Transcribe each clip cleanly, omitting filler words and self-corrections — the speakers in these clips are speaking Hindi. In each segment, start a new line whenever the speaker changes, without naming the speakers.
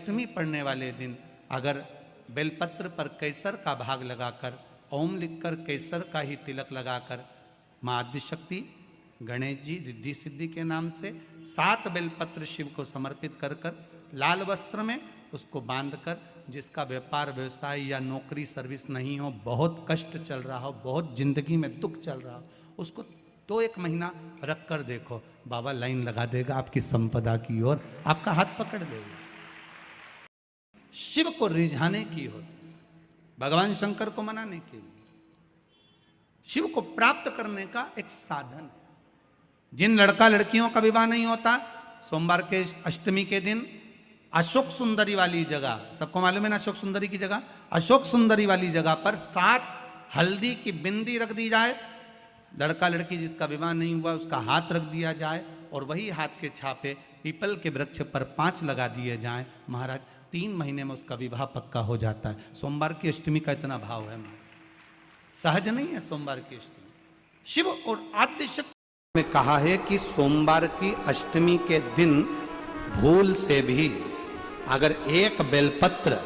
अष्टमी पढ़ने वाले दिन अगर बेलपत्र पर केसर का भाग लगाकर ओम लिखकर केसर का ही तिलक लगाकर माँ आदिशक्ति गणेश जी रिद्धि सिद्धि के नाम से 7 बेलपत्र शिव को समर्पित कर कर लाल वस्त्र में उसको बांधकर, जिसका व्यापार व्यवसाय या नौकरी सर्विस नहीं हो, बहुत कष्ट चल रहा हो, बहुत जिंदगी में दुख चल रहा हो, उसको 1 महीना रख कर देखो, बाबा लाइन लगा देगा आपकी संपदा की ओर, आपका हाथ पकड़ देगा। शिव को रिझाने की होती, भगवान शंकर को मनाने के लिए, शिव को प्राप्त करने का एक साधन है। जिन लड़का लड़कियों का विवाह नहीं होता, सोमवार के अष्टमी के दिन अशोक सुंदरी वाली जगह, सबको मालूम है ना अशोक सुंदरी की जगह, अशोक सुंदरी वाली जगह पर 7 हल्दी की बिंदी रख दी जाए, लड़का लड़की जिसका विवाह नहीं हुआ उसका हाथ रख दिया जाए और वही हाथ के छापे पीपल के वृक्ष पर 5 लगा दिए जाएं, महाराज 3 महीने में उसका विवाह पक्का हो जाता है। सोमवार की अष्टमी का इतना भाव है महाराज, सहज नहीं है सोमवार की अष्टमी। शिव और आदिशक्ति में कहा है कि सोमवार की अष्टमी के दिन भूल से भी अगर 1 बेलपत्र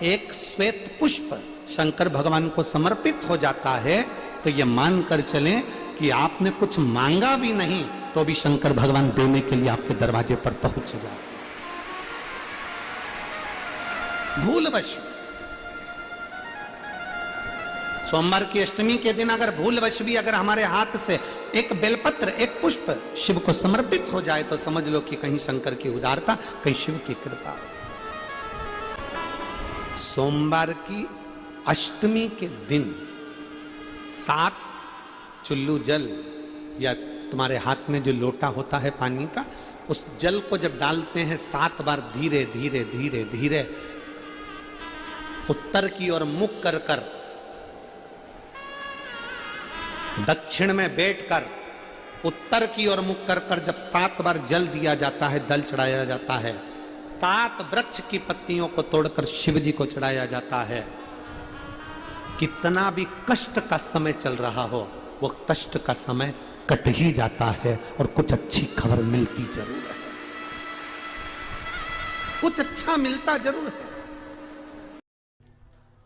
1 श्वेत पुष्प शंकर भगवान को समर्पित हो जाता है तो ये मानकर चलें कि आपने कुछ मांगा भी नहीं तो भी शंकर भगवान देने के लिए आपके दरवाजे पर पहुंच जाए। भूलवश सोमवार की अष्टमी के दिन अगर भूलवश भी अगर हमारे हाथ से 1 बेलपत्र 1 पुष्प शिव को समर्पित हो जाए तो समझ लो कि कहीं शंकर की उदारता, कहीं शिव की कृपा। सोमवार की अष्टमी के दिन 7 चुल्लू जल या तुम्हारे हाथ में जो लोटा होता है पानी का, उस जल को जब डालते हैं 7 बार धीरे धीरे धीरे धीरे उत्तर की ओर मुख कर कर दक्षिण में बैठकर उत्तर की ओर मुख कर कर जब 7 बार जल दिया जाता है, दल चढ़ाया जाता है, 7 वृक्ष की पत्तियों को तोड़कर शिव जी को चढ़ाया जाता है। कितना भी कष्ट का समय चल रहा हो वो कष्ट का समय कट ही जाता है और कुछ अच्छी खबर मिलती जरूर है, कुछ अच्छा मिलता जरूर है।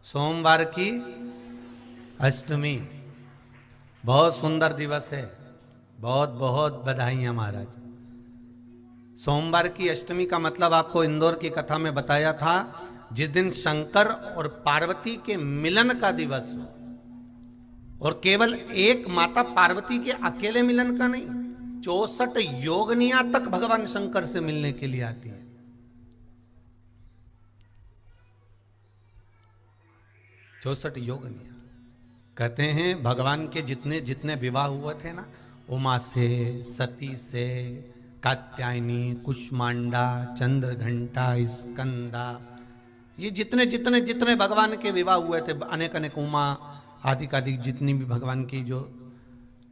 सोमवार की अष्टमी बहुत सुंदर दिवस है, बहुत बहुत बधाइयां महाराज। सोमवार की अष्टमी का मतलब आपको इंदौर की कथा में बताया था, जिस दिन शंकर और पार्वती के मिलन का दिवस हो, और केवल एक माता पार्वती के अकेले मिलन का नहीं, 64 योगनियां तक भगवान शंकर से मिलने के लिए आती है। 64 योगनियां कहते हैं भगवान के जितने जितने विवाह हुए थे ना, उमा से, सती से, कात्यायनी, कुष्मांडा, चंद्रघंटा, स्कंदा, ये जितने जितने जितने भगवान के विवाह हुए थे, अनेक अनेक उमा आदि आदि जितनी भी भगवान की जो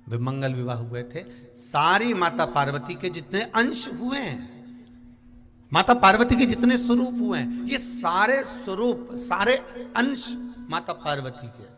विमंगल विवाह हुए थे, सारी माता पार्वती के जितने अंश हुए हैं, माता पार्वती के जितने स्वरूप हुए हैं, ये सारे स्वरूप सारे अंश माता पार्वती के।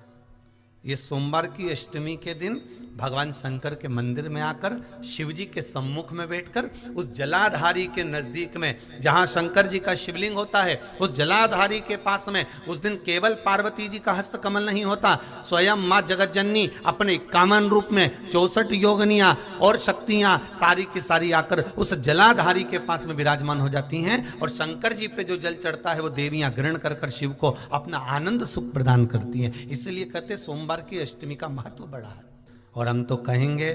ये सोमवार की अष्टमी के दिन भगवान शंकर के मंदिर में आकर शिव जी के सम्मुख में बैठकर उस जलाधारी के नजदीक में जहां शंकर जी का शिवलिंग होता है, उस जलाधारी के पास में उस दिन केवल पार्वती जी का हस्त कमल नहीं होता, स्वयं मां जगतजननी अपने कामन रूप में 64 योगनियां और शक्तियां सारी की सारी आकर उस जलाधारी के पास में विराजमान हो जाती हैं और शंकर जी पे जो जल चढ़ता है वो देवियां ग्रहण कर कर शिव को अपना आनंद सुख प्रदान करती हैं। इसलिए कहते सोमवार की अष्टमी का महत्व बड़ा है। और हम तो कहेंगे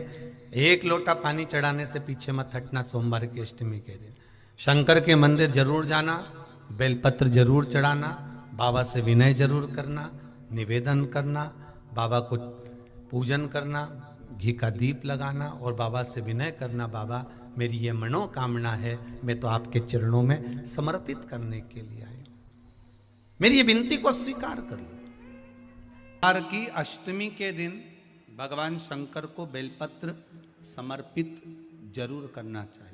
1 लोटा पानी चढ़ाने से पीछे मत हटना। सोमवार की अष्टमी के दिन शंकर के मंदिर जरूर जाना, बेलपत्र जरूर चढ़ाना, बाबा से विनय जरूर करना, निवेदन करना, बाबा को पूजन करना, घी का दीप लगाना और बाबा से विनय करना, बाबा मेरी ये मनोकामना है, मैं तो आपके चरणों में समर्पित करने के लिए आई, मेरी ये विनती को स्वीकार कर लो। सोमवार की अष्टमी के दिन भगवान शंकर को बेलपत्र समर्पित जरूर करना चाहिए।